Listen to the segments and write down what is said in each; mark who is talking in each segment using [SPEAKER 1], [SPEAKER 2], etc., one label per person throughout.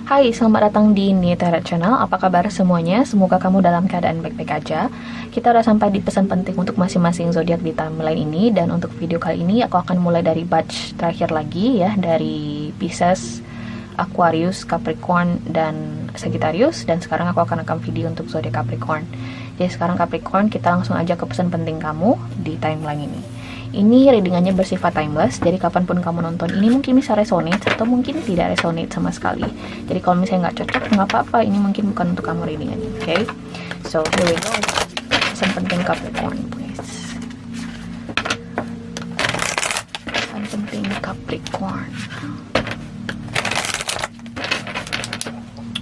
[SPEAKER 1] Hai, selamat datang di Niteret Channel. Apa kabar semuanya? Semoga kamu dalam keadaan baik-baik aja. Kita udah sampai di pesan penting untuk masing-masing zodiak di timeline ini. Dan untuk video kali ini aku akan mulai dari batch terakhir lagi ya, dari Pisces, Aquarius, Capricorn, dan Sagittarius. Dan sekarang aku akan rekam video untuk zodiak Capricorn. Jadi sekarang Capricorn, kita langsung aja ke pesan penting kamu di timeline ini. Ini readingannya bersifat timeless, jadi kapanpun kamu nonton ini mungkin bisa resonate atau mungkin tidak resonate sama sekali. Jadi kalau misalnya nggak cocok, nggak apa-apa, ini mungkin bukan untuk kamu readingannya, oke? So, here we go. Pesan penting Capricorn, please. Pesan penting Capricorn.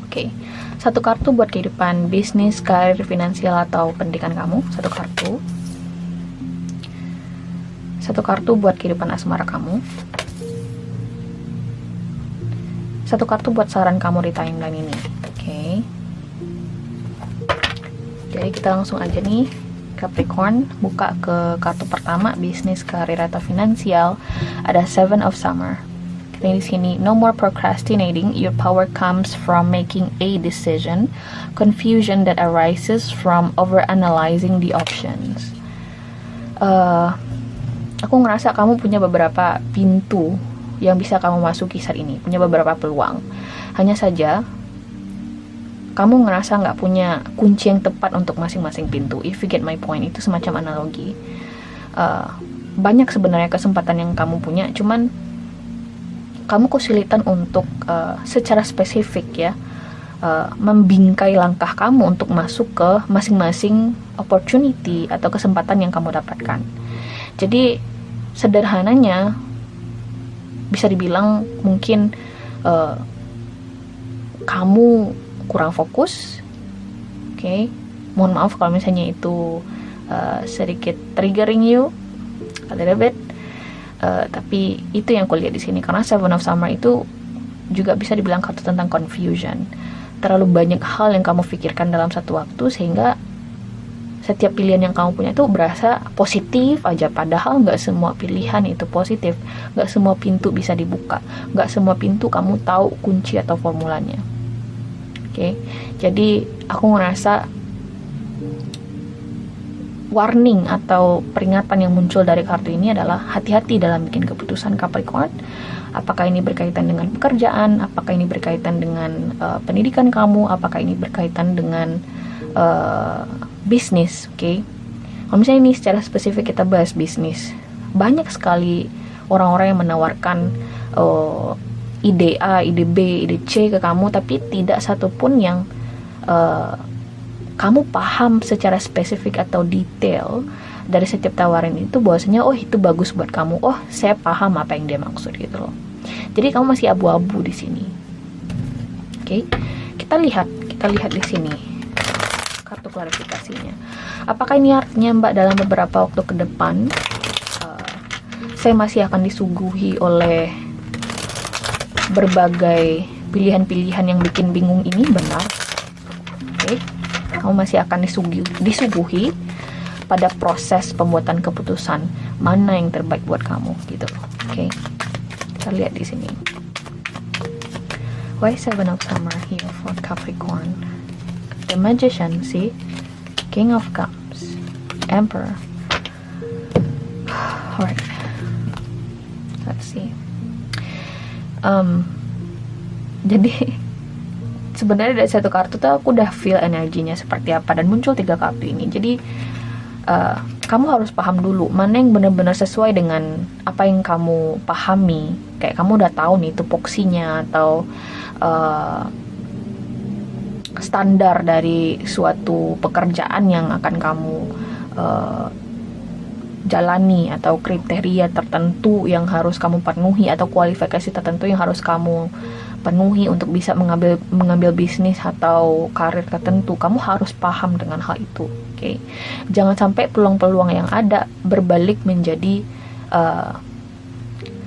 [SPEAKER 1] Oke, satu kartu buat kehidupan bisnis, karir, finansial, atau pendidikan kamu. Satu kartu. Satu kartu buat kehidupan asmara kamu. Satu kartu buat saran kamu di timeline ini. Oke. Jadi kita langsung aja nih, Capricorn, buka ke kartu pertama, bisnis, karir, atau finansial. Ada Seven of Summer. Di sini, no more procrastinating. Your power comes from making a decision. Confusion that arises from overanalyzing the options. Aku ngerasa kamu punya beberapa pintu yang bisa kamu masuki saat ini, punya beberapa peluang. Hanya saja, kamu ngerasa nggak punya kunci yang tepat untuk masing-masing pintu. If you get my point, itu semacam analogi. Banyak sebenarnya kesempatan yang kamu punya, cuman kamu kesulitan untuk secara spesifik ya, membingkai langkah kamu untuk masuk ke masing-masing opportunity atau kesempatan yang kamu dapatkan. Jadi sederhananya bisa dibilang mungkin kamu kurang fokus, oke? Mohon maaf kalau misalnya itu sedikit triggering you a little bit, tapi itu yang aku lihat di sini, karena Seven of Summer itu juga bisa dibilang kartu tentang confusion. Terlalu banyak hal yang kamu pikirkan dalam satu waktu sehingga setiap pilihan yang kamu punya itu berasa positif aja, padahal nggak semua pilihan itu positif, nggak semua pintu bisa dibuka, nggak semua pintu kamu tahu kunci atau formulanya. Oke, jadi aku ngerasa warning atau peringatan yang muncul dari kartu ini adalah hati-hati dalam bikin keputusan Capricorn. Apakah ini berkaitan dengan pekerjaan, apakah ini berkaitan dengan pendidikan kamu, apakah ini berkaitan dengan bisnis, oke? Kalau misalnya ini secara spesifik kita bahas bisnis, banyak sekali orang-orang yang menawarkan ide A, ide B, ide C ke kamu, tapi tidak satupun yang kamu paham secara spesifik atau detail dari setiap tawaran itu bahwasanya oh itu bagus buat kamu, oh saya paham apa yang dia maksud gitu loh. Jadi kamu masih abu-abu di sini, oke? Kita lihat di sini kartu klarifikasinya. Apakah ini artinya Mbak dalam beberapa waktu ke depan saya masih akan disuguhi oleh berbagai pilihan-pilihan yang bikin bingung ini? Benar. Oke. Kamu masih akan disuguhi pada proses pembuatan keputusan mana yang terbaik buat kamu gitu. Oke. Kita lihat di sini. Why Seven of Summer here for Capricorn? The Magician, see? King of Cups, Emperor. Alright, let's see. Jadi sebenarnya dari satu kartu tuh aku udah feel energinya seperti apa, dan muncul 3 kartu ini. Jadi kamu harus paham dulu mana yang benar-benar sesuai dengan apa yang kamu pahami. Kayak kamu udah tahu nih tupoksinya atau standar dari suatu pekerjaan yang akan kamu jalani, atau kriteria tertentu yang harus kamu penuhi, atau kualifikasi tertentu yang harus kamu penuhi untuk bisa mengambil bisnis atau karir tertentu. Kamu harus paham dengan hal itu, oke? Jangan sampai peluang-peluang yang ada berbalik menjadi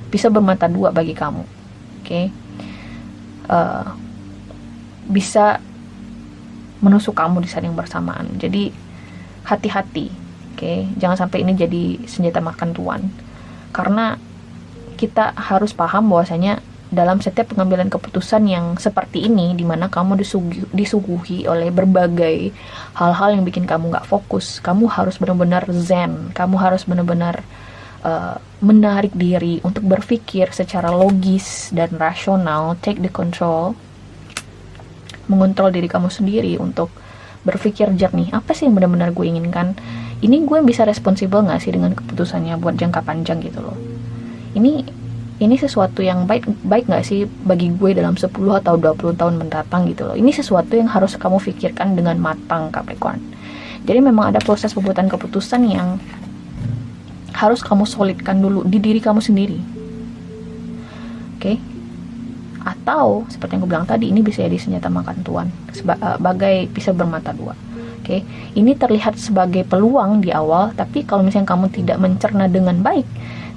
[SPEAKER 1] bisa bermata dua bagi kamu, oke? Bisa menusuk kamu di saat yang bersamaan. Jadi hati-hati, oke? Jangan sampai ini jadi senjata makan tuan, karena kita harus paham bahwasanya dalam setiap pengambilan keputusan yang seperti ini, dimana kamu disuguhi oleh berbagai hal-hal yang bikin kamu nggak fokus, kamu harus benar-benar zen, kamu harus benar-benar menarik diri untuk berpikir secara logis dan rasional, take the control, mengontrol diri kamu sendiri untuk berpikir jernih, apa sih yang benar-benar gue inginkan, ini gue bisa responsibel nggak sih dengan keputusannya buat jangka panjang gitu loh. Ini sesuatu yang baik nggak sih bagi gue dalam 10 atau 20 tahun mendatang gitu loh. Ini sesuatu yang harus kamu pikirkan dengan matang, Capricorn. Jadi memang ada proses pembuatan keputusan yang harus kamu solidkan dulu di diri kamu sendiri. Oke? Atau seperti yang gue bilang tadi, ini bisa jadi senjata makan tuan, sebagai pisau bermata dua. Oke? Ini terlihat sebagai peluang di awal, tapi kalau misalnya kamu tidak mencerna dengan baik,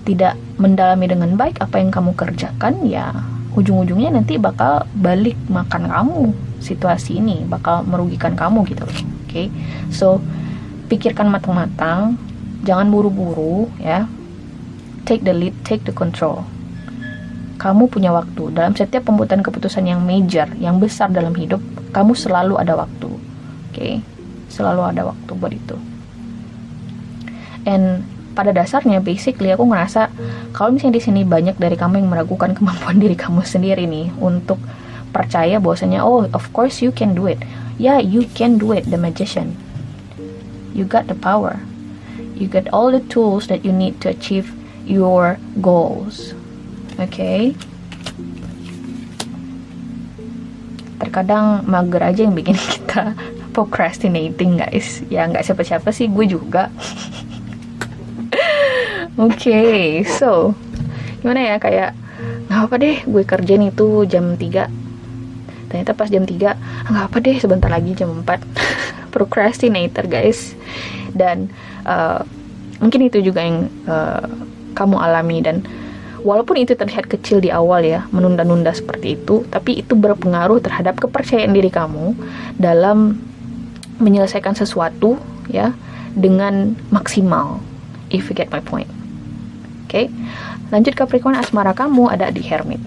[SPEAKER 1] tidak mendalami dengan baik apa yang kamu kerjakan, ya ujung-ujungnya nanti bakal balik makan kamu. Situasi ini bakal merugikan kamu gitu loh. Oke? So, pikirkan matang-matang, jangan buru-buru ya. Take the lead, take the control. Kamu punya waktu. Dalam setiap pembuatan keputusan yang major, yang besar dalam hidup, kamu selalu ada waktu. Oke? Selalu ada waktu buat itu. And pada dasarnya, basically aku ngerasa kalau misalnya di sini banyak dari kamu yang meragukan kemampuan diri kamu sendiri nih untuk percaya bahwasanya, oh, of course you can do it. Yeah, you can do it, the magician. You got the power. You got all the tools that you need to achieve your goals. Okay? Terkadang mager aja yang bikin kita procrastinating, guys. Ya nggak siapa-siapa sih, gue juga. Oke, so gimana ya, kayak nggak apa deh gue kerjain itu jam 3, ternyata pas jam 3 nggak apa deh sebentar lagi jam 4. Procrastinator, guys. Dan mungkin itu juga yang kamu alami, dan walaupun itu terlihat kecil di awal ya, menunda-nunda seperti itu, tapi itu berpengaruh terhadap kepercayaan diri kamu dalam menyelesaikan sesuatu ya dengan maksimal, if you get my point. Oke, lanjut Capricorn, asmara kamu ada di Hermit.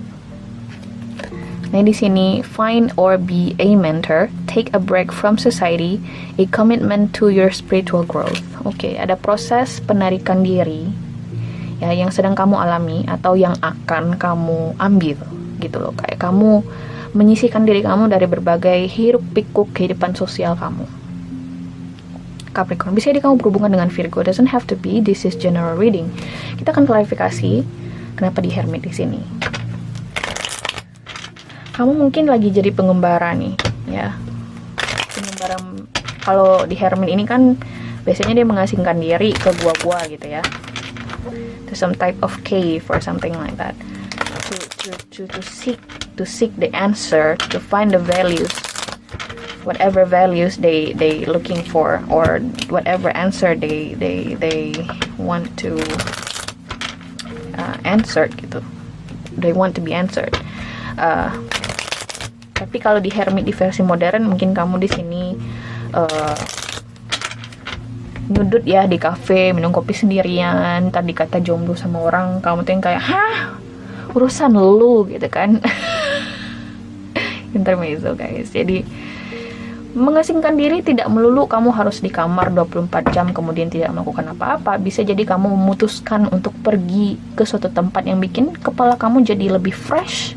[SPEAKER 1] Nah, di sini find or be a mentor, take a break from society, a commitment to your spiritual growth. Oke, ada proses penarikan diri ya yang sedang kamu alami atau yang akan kamu ambil gitu loh. Kayak kamu menyisihkan diri kamu dari berbagai hiruk pikuk kehidupan sosial kamu. Capricorn, bisa jadi kamu berhubungan dengan Virgo, doesn't have to be, this is general reading. Kita akan klarifikasi kenapa di Hermit di sini. Kamu mungkin lagi jadi pengembara nih, ya. Pengembara, kalau di Hermit ini kan biasanya dia mengasingkan diri ke gua-gua gitu ya, to some type of cave or something like that, to seek the answer, to find the values, whatever values they looking for, or whatever answer they want to answer gitu, they want to be answered. Tapi kalau di Hermit di versi modern, mungkin kamu di sini nyudut ya di kafe minum kopi sendirian, tadi kata jomblo sama orang, kamu tuh yang kayak, hah, urusan lu gitu kan. Intermezzo, guys. Jadi mengasingkan diri tidak melulu kamu harus di kamar 24 jam kemudian tidak melakukan apa-apa. Bisa jadi kamu memutuskan untuk pergi ke suatu tempat yang bikin kepala kamu jadi lebih fresh.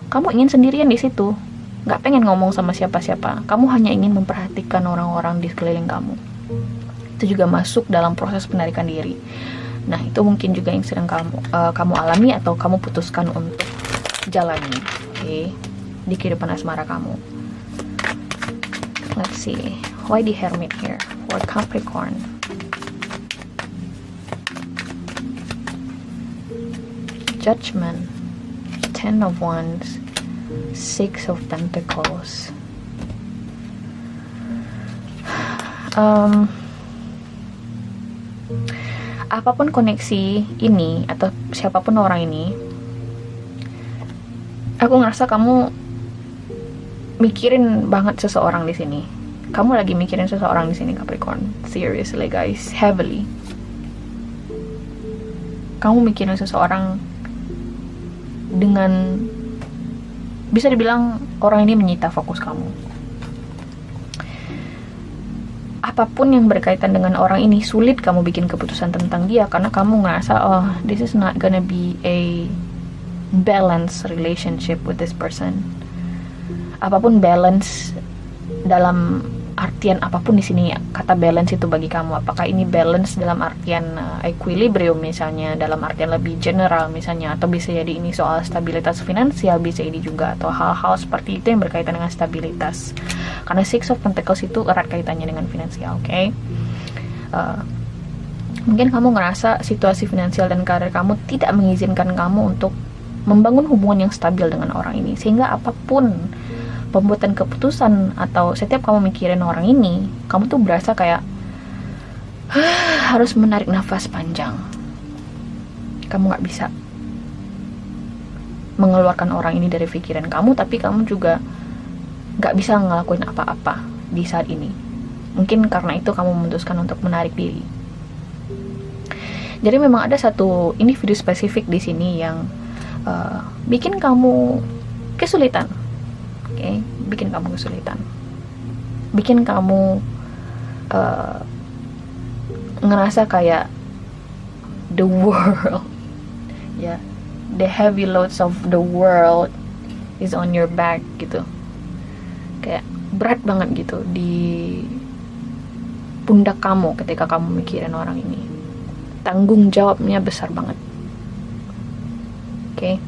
[SPEAKER 1] Kamu ingin sendirian di situ, nggak pengen ngomong sama siapa-siapa. Kamu hanya ingin memperhatikan orang-orang di sekeliling kamu. Itu juga masuk dalam proses penarikan diri. Nah, itu mungkin juga yang sedang kamu alami atau kamu putuskan untuk jalani, okay, di kehidupan asmara kamu. Let's see, why the Hermit here for Capricorn? Judgment, Ten of Wands, Six of Pentacles. Apapun koneksi ini atau siapapun orang ini, aku ngerasa kamu mikirin banget seseorang di sini. Kamu lagi mikirin seseorang di sini, Capricorn. Seriously, guys, heavily. Kamu mikirin seseorang dengan bisa dibilang orang ini menyita fokus kamu. Apapun yang berkaitan dengan orang ini, sulit kamu bikin keputusan tentang dia karena kamu ngerasa, oh, this is not gonna be a balanced relationship with this person. Apapun balance dalam artian apapun di sini, kata balance itu bagi kamu, apakah ini balance dalam artian equilibrium misalnya, dalam artian lebih general misalnya, atau bisa jadi ini soal stabilitas finansial, bisa ini juga, atau hal-hal seperti itu yang berkaitan dengan stabilitas, karena Six of Pentacles itu erat kaitannya dengan finansial. Oke? Mungkin kamu ngerasa situasi finansial dan karir kamu tidak mengizinkan kamu untuk membangun hubungan yang stabil dengan orang ini, sehingga apapun pembuatan keputusan atau setiap kamu mikirin orang ini, kamu tuh berasa kayak harus menarik nafas panjang. Kamu gak bisa mengeluarkan orang ini dari pikiran kamu, tapi kamu juga gak bisa ngelakuin apa-apa di saat ini. Mungkin karena itu kamu memutuskan untuk menarik diri. Jadi memang ada satu individu spesifik di sini yang bikin kamu kesulitan. Okay? Bikin kamu kesulitan, bikin kamu ngerasa kayak the world, ya, the heavy loads of the world is on your back gitu, kayak berat banget gitu di pundak kamu ketika kamu mikirin orang ini. Tanggung jawabnya besar banget. Oke?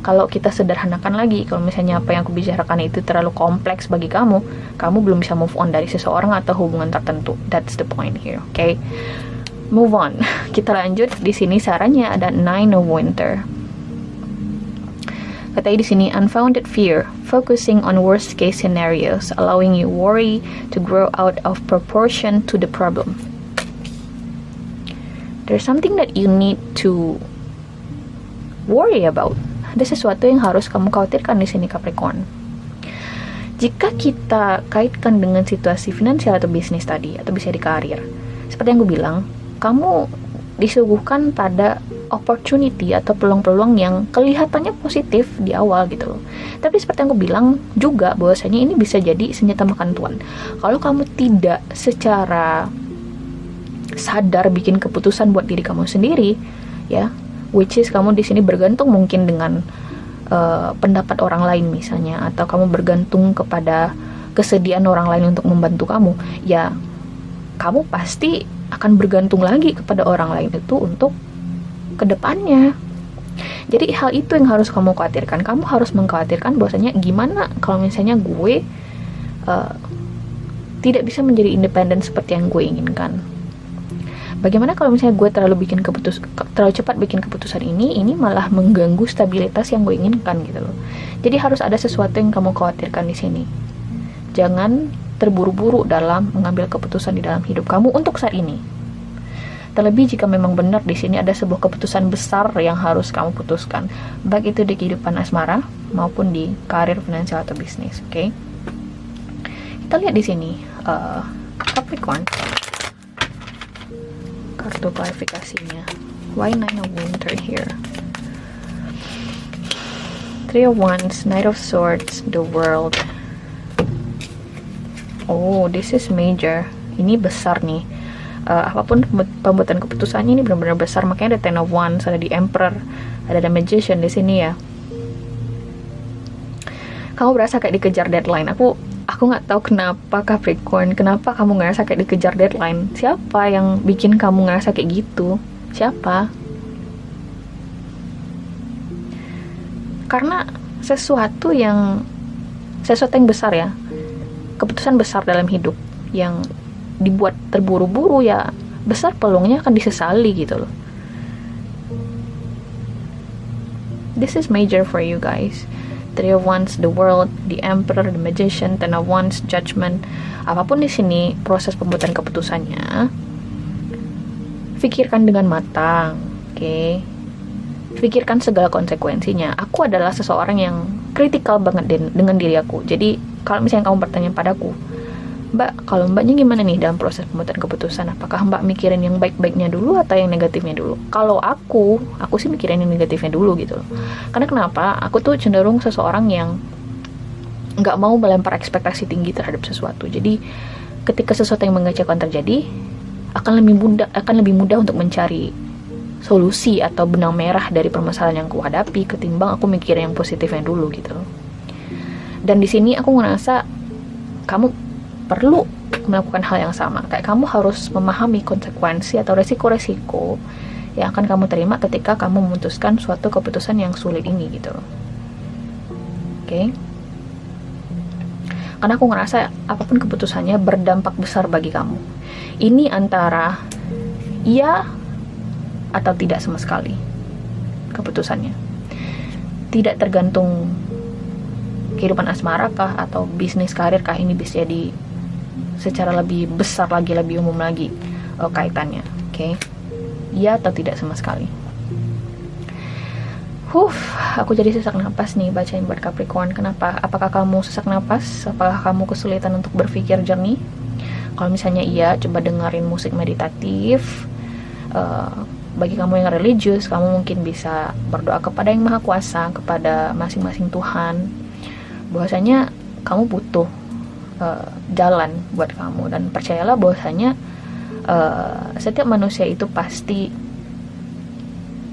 [SPEAKER 1] Kalau kita sederhanakan lagi, kalau misalnya apa yang aku bicarakan itu terlalu kompleks bagi kamu, kamu belum bisa move on dari seseorang atau hubungan tertentu. That's the point here, okay? Move on. Kita lanjut. Di sini sarannya ada Nine of Winter. Katanya di sini, unfounded fear, focusing on worst case scenarios, allowing you worry to grow out of proportion to the problem. There's something that you need to worry about. Ada sesuatu yang harus kamu khawatirkan di sini, Capricorn. Jika kita kaitkan dengan situasi finansial atau bisnis tadi, atau bisa di karir, seperti yang gue bilang, kamu disuguhkan pada opportunity atau peluang-peluang yang kelihatannya positif di awal gitu loh. Tapi seperti yang gue bilang juga, bahwasanya ini bisa jadi senjata makan tuan. Kalau kamu tidak secara sadar bikin keputusan buat diri kamu sendiri, ya, which is kamu di sini bergantung mungkin dengan pendapat orang lain misalnya, atau kamu bergantung kepada kesediaan orang lain untuk membantu kamu, ya kamu pasti akan bergantung lagi kepada orang lain itu untuk kedepannya. Jadi hal itu yang harus kamu khawatirkan. Kamu harus mengkhawatirkan bahwasanya gimana kalau misalnya gue tidak bisa menjadi independen seperti yang gue inginkan. Bagaimana kalau misalnya gue terlalu cepat bikin keputusan ini malah mengganggu stabilitas yang gue inginkan gitu loh. Jadi harus ada sesuatu yang kamu khawatirkan di sini. Jangan terburu-buru dalam mengambil keputusan di dalam hidup kamu untuk saat ini. Terlebih jika memang benar di sini ada sebuah keputusan besar yang harus kamu putuskan, baik itu di kehidupan asmara maupun di karir, finansial atau bisnis. Oke? Kita lihat di sini Capricorn. Kartu klarifikasinya. Why Nine of Winter here? Three of Wands, Knight of Swords, the World. Oh, this is major. Ini besar nih. Apapun pembuatan keputusannya ini benar-benar besar. Makanya ada Ten of Wands, ada the Emperor, ada the Magician di sini ya. Kamu berasa kayak dikejar deadline. Aku nggak tahu kenapa Capricorn, kenapa kamu ngerasa kayak dikejar deadline. Siapa yang bikin kamu ngerasa kayak gitu? Siapa? Karena sesuatu yang besar ya, keputusan besar dalam hidup yang dibuat terburu-buru ya, besar peluangnya akan disesali gitu loh. This is major for you guys. Three of Wands, the World, the Emperor, the Magician, Ten of Wands, Judgment. Apapun di sini proses pembuatan keputusannya, pikirkan dengan matang, oke? Pikirkan segala konsekuensinya. Aku adalah seseorang yang kritikal banget dengan diri aku. Jadi kalau misalnya kamu bertanya padaku, Mbak, kalau mbaknya gimana nih dalam proses pembuatan keputusan? Apakah mbak mikirin yang baik-baiknya dulu atau yang negatifnya dulu? Kalau aku sih mikirin yang negatifnya dulu gitu loh. Karena kenapa? Aku tuh cenderung seseorang yang nggak mau melempar ekspektasi tinggi terhadap sesuatu. Jadi ketika sesuatu yang mengecewakan terjadi, akan lebih mudah untuk mencari solusi atau benang merah dari permasalahan yang aku hadapi ketimbang aku mikir yang positifnya dulu gitu loh. Dan di sini aku ngerasa kamu perlu melakukan hal yang sama. Kayak kamu harus memahami konsekuensi atau resiko-resiko yang akan kamu terima ketika kamu memutuskan suatu keputusan yang sulit ini gitu loh. Oke? Karena aku ngerasa apapun keputusannya berdampak besar bagi kamu. Ini antara iya atau tidak sama sekali keputusannya. Tidak tergantung kehidupan asmara kah atau bisnis karir kah, ini bisa jadi secara lebih besar lagi, lebih umum lagi kaitannya. Oke? Iya atau tidak sama sekali. Aku jadi sesak napas nih bacain buat Capricorn. Kenapa? Apakah kamu sesak napas? Apakah kamu kesulitan untuk berpikir jernih? Kalau misalnya iya, coba dengerin musik meditatif. Bagi kamu yang religius, kamu mungkin bisa berdoa kepada Yang Maha Kuasa, kepada masing-masing Tuhan. Bahwasanya kamu butuh jalan buat kamu, dan percayalah bahwasanya setiap manusia itu pasti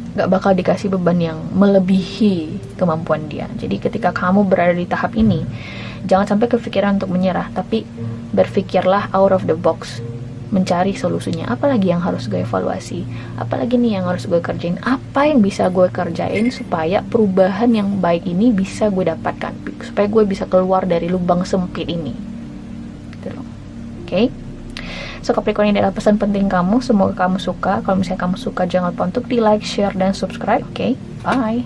[SPEAKER 1] gak bakal dikasih beban yang melebihi kemampuan dia. Jadi ketika kamu berada di tahap ini, jangan sampai kepikiran untuk menyerah, tapi berpikirlah out of the box, mencari solusinya. Apalagi yang harus gue evaluasi, apalagi nih yang harus gue kerjain, apa yang bisa gue kerjain supaya perubahan yang baik ini bisa gue dapatkan, supaya gue bisa keluar dari lubang sempit ini. Oke? So Capricorn, ini adalah pesan penting kamu. Semoga kamu suka. Kalau misalnya kamu suka, jangan lupa untuk di like, share, dan subscribe. Oke? Bye!